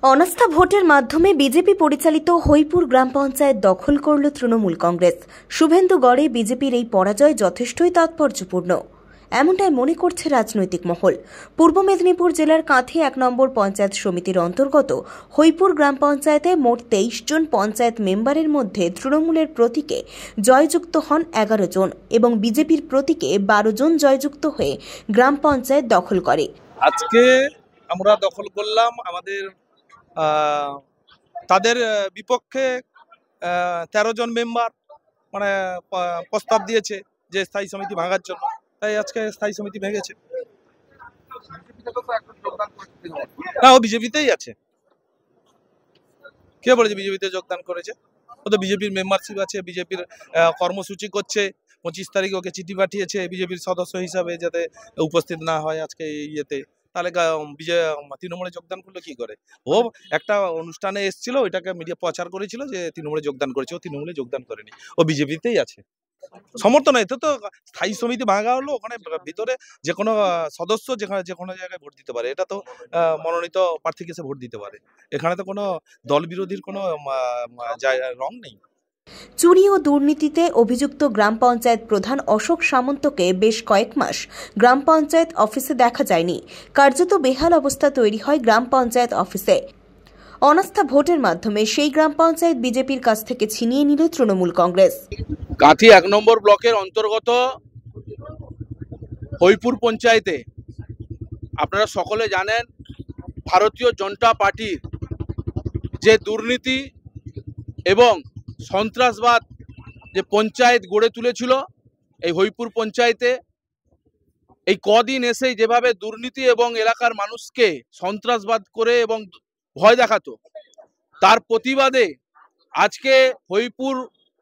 অনাস্থা ভোটের মাধ্যমে বিজেপি পরিচালিত হইপুর গ্রাম পঞ্চায়েত দখল করল তৃণমূল কংগ্রেস। শুভেন্দুগড়ে বিজেপির এই পরাজয় যথেষ্টই তাৎপর্যপূর্ণ, এমনটাই মনে করছে রাজনৈতিক মহল। পূর্ব মেদিনীপুর জেলার কাঁথি ১ নম্বর পঞ্চায়েত সমিতির অন্তর্গত হইপুর গ্রাম পঞ্চায়েতে মোট ২৩ জন পঞ্চায়েত মেম্বারের মধ্যে তৃণমূলের প্রতীকে জয়যুক্ত হন ১১ জন এবং বিজেপির প্রতীকে ১২ জন জয়যুক্ত হয়ে গ্রাম পঞ্চায়েত দখল করে। আজকে আমরা দখল করলাম। আমাদের তাদের বিপক্ষে ১৩ জন মেম্বার প্রস্তাব দিয়েছে যে স্থায়ী সমিতি ভাঙার জন্য, তাই আজকে স্থায়ী সমিতি ভেঙেছে। না, ও বিজেপিতেই আছে। কে বলেছে বিজেপিতে যোগদান করেছে? ও তো বিজেপির মেম্বারশিপ আছে, বিজেপির কর্মসূচি করছে। ২৫ তারিখে ওকে চিঠি পাঠিয়েছে বিজেপির সদস্য হিসাবে যাতে উপস্থিত না হয় আজকে ইয়েতে। তাহলে তৃণমূলে যোগদান করলো কি করে? ও একটা অনুষ্ঠানে এসেছিল, ওইটাকে মিডিয়া প্রচার করেছিল যে তৃণমূলে যোগদান করেছে। ও তৃণমূলে যোগদান করেনি, ও বিজেপিতেই আছে। সমর্থন এতে তো স্থায়ী সমিতি ভাঙা হলো, ওখানে ভিতরে যে কোনো সদস্য যে কোনো জায়গায় ভোট দিতে পারে। এটা তো মনোনীত প্রার্থীকে সে ভোট দিতে পারে। এখানে তো কোনো দল বিরোধীর কোনো রং নেই। চুরি ও দুর্নীতিতে অভিযুক্ত গ্রাম পঞ্চায়েত প্রধান অশোক সামন্তকে বেশ কয়েক মাস গ্রাম পঞ্চায়েত অফিসে দেখা যায়নি। কার্যত বেহাল অবস্থা তৈরি হয় গ্রাম পঞ্চায়েত অফিসে। অনাস্থা ভোটের মাধ্যমে সেই গ্রাম পঞ্চায়েত বিজেপির কাছ থেকে ছিনিয়ে নিল তৃণমূল কংগ্রেস। কাঁথি ১ নম্বর ব্লকের অন্তর্গত হইপুর পঞ্চায়েতে আপনারা সকলে জানেন, ভারতীয় জনতা পার্টির যে দুর্নীতি এবং সন্ত্রাসবাদ যে পঞ্চায়েত গড়ে তুলেছিল এই হইপুর পঞ্চায়েতে, এই কদিন এসেই যেভাবে দুর্নীতি এবং এলাকার মানুষকে সন্ত্রাসবাদ করে এবং ভয় দেখাতো, তার প্রতিবাদে আজকে হইপুর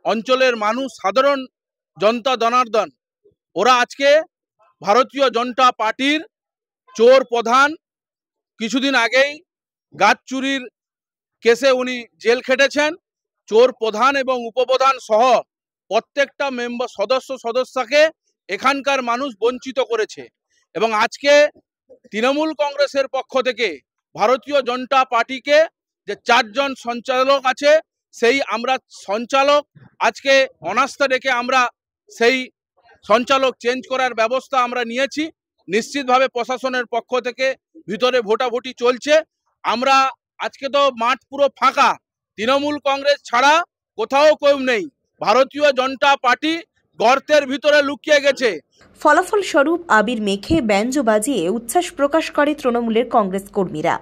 অঞ্চলের মানুষ, সাধারণ জনতা জনার্দন, ওরা আজকে ভারতীয় জনতা পার্টির চোর প্রধান, কিছুদিন আগেই গাছ চুরির কেসে উনি জেল খেটেছেন, চোর প্রধান এবং উপপ্রধান সহ প্রত্যেকটা সদস্যকে এখানকার মানুষ বঞ্চিত করেছে। এবং আজকে তৃণমূল কংগ্রেসের পক্ষ থেকে ভারতীয় জনতা পার্টিকে যে ৪ জন সঞ্চালক আছে, সেই আমরা সঞ্চালক আজকে অনাস্থা ডেকে আমরা সেই সঞ্চালক চেঞ্জ করার ব্যবস্থা আমরা নিয়েছি। নিশ্চিতভাবে প্রশাসনের পক্ষ থেকে ভিতরে ভোটাভুটি চলছে। আমরা আজকে তো মাঠ পুরো ফাঁকা, তৃণমূল কংগ্রেস ছাড়া কোথাও কেউ নেই। ভারতীয় জনতা পার্টি গর্তের ভিতরে লুকিয়ে গেছে। ফলাফল স্বরূপ আবির মেখে ব্যঞ্জ বাজিয়ে উচ্ছ্বাস প্রকাশ করে তৃণমূলের কংগ্রেস কর্মীরা।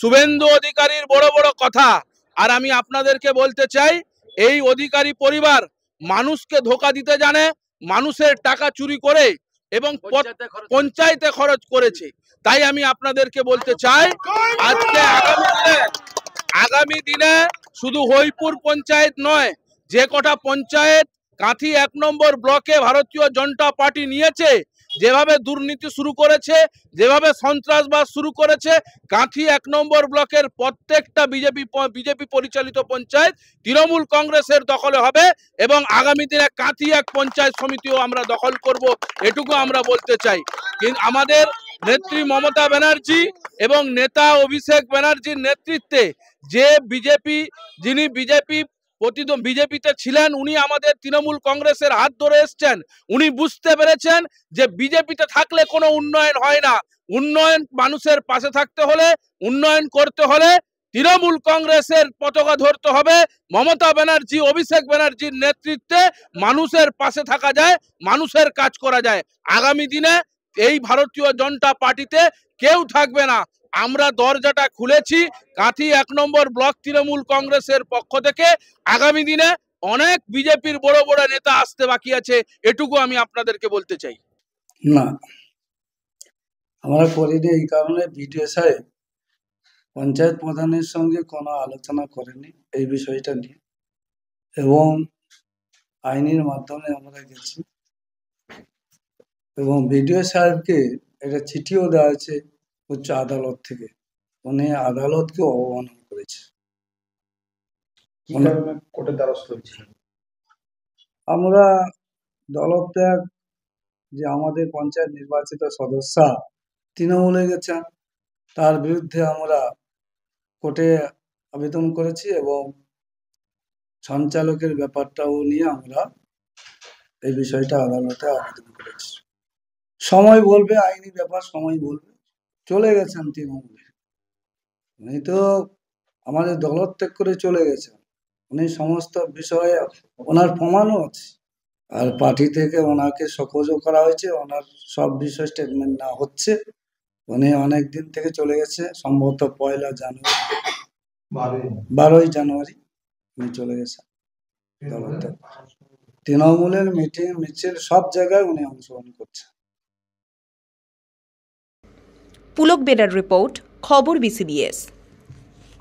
শুভেন্দু অধিকারীর বড় বড় কথা, আর আমি আপনাদেরকে বলতে চাই, এই অধিকারী পরিবার মানুষকে ধোঁকা দিতে জানে, মানুষের টাকা চুরি করে এবং পঞ্চায়েতে খরচ করেছে। তাই আমি আপনাদেরকে বলতে চাই, আজকে আগামী দিনে শুধু হইপুর পঞ্চায়েত নয়, যে কটা পঞ্চায়েত কাঁথি ১ নম্বর ব্লকে ভারতীয় জনতা পার্টি নিয়েছে, যেভাবে দুর্নীতি শুরু করেছে, যেভাবে সন্ত্রাসবাদ শুরু করেছে, কাঁথি 1 নম্বর ব্লকের প্রত্যেকটা বিজেপি পরিচালিত পঞ্চায়েত তৃণমূল কংগ্রেসের দখলে হবে এবং আগামী দিনে কাঁথি 1 পঞ্চায়েত সমিতিও আমরা দখল করব, এটুকু আমরা বলতে চাই। কিন্তু আমাদের নেত্রী মমতা ব্যানার্জি এবং নেতা অভিষেক ব্যানার্জির নেতৃত্বে যে যিনি বিজেপিতে ছিলেন, উনি আমাদের তৃণমূল কংগ্রেসের হাত ধরে এসছেন। উনি বুঝতে পেরেছেন যে বিজেপিতে থাকলে কোনো উন্নয়ন হয় না। উন্নয়ন মানুষের পাশে থাকতে হলে, উন্নয়ন করতে হলে তৃণমূল কংগ্রেসের পতাকা ধরতে হবে। মমতা ব্যানার্জি, অভিষেক ব্যানার্জির নেতৃত্বে মানুষের পাশে থাকা যায়, মানুষের কাজ করা যায়। আগামী দিনে এই ভারতীয় জনতা পার্টিতে কেউ থাকবে না। আমরা দরজাটা খুলেছি কাঁথি 1 নম্বর ব্লক তৃণমূল কংগ্রেসের পক্ষ থেকে। আগামী দিনে অনেক বিজেপির বড় বড় নেতা আসতে বাকি আছে, এটুকু আমি আপনাদেরকে বলতে চাই। না, আমরা করিনি এই কারণে বিডিও সাহেব পঞ্চায়েত প্রধানের সঙ্গে কোনো আলোচনা করেনি এই বিষয়টা নিয়ে, এবং আইনের মাধ্যমে আমরা গেছি এবং বিডিও সাহেবকে একটা চিঠিও দেওয়া হয়েছে উচ্চ আদালত থেকে। উনি আদালতকে অবমাননা করেছে। আমরা দলত্যাগ, যে আমাদের পঞ্চায়েত নির্বাচিত সদস্য তৃণমূলে গেছেন, তার বিরুদ্ধে আমরা কোর্টে আবেদন করেছি এবং সঞ্চালকের ব্যাপারটাও নিয়ে আমরা এই বিষয়টা আদালতে আবেদন করেছি। সময় বলবে, আইনি ব্যাপার সময় বলবে। চলে গেছেন তৃণমূলে, উনি তো আমাদের দলত্যাগ করে চলে গেছেন। উনি সমস্ত বিষয়ে ওনার প্রমাণও আছে, আর পার্টি থেকে ওনাকে সকোজও করা হয়েছে। ওনার সব বিষয় স্টেটমেন্ট না হচ্ছে। উনি অনেক দিন থেকে চলে গেছে, সম্ভবত 1 জানুয়ারি, 12 জানুয়ারি উনি চলে গেছেন দলত্যাগ। তৃণমূলের মিটিং মিছিল সব জায়গায় উনি অংশগ্রহণ করছেন। পুলক বেরার রিপোর্ট, খবর BCBS।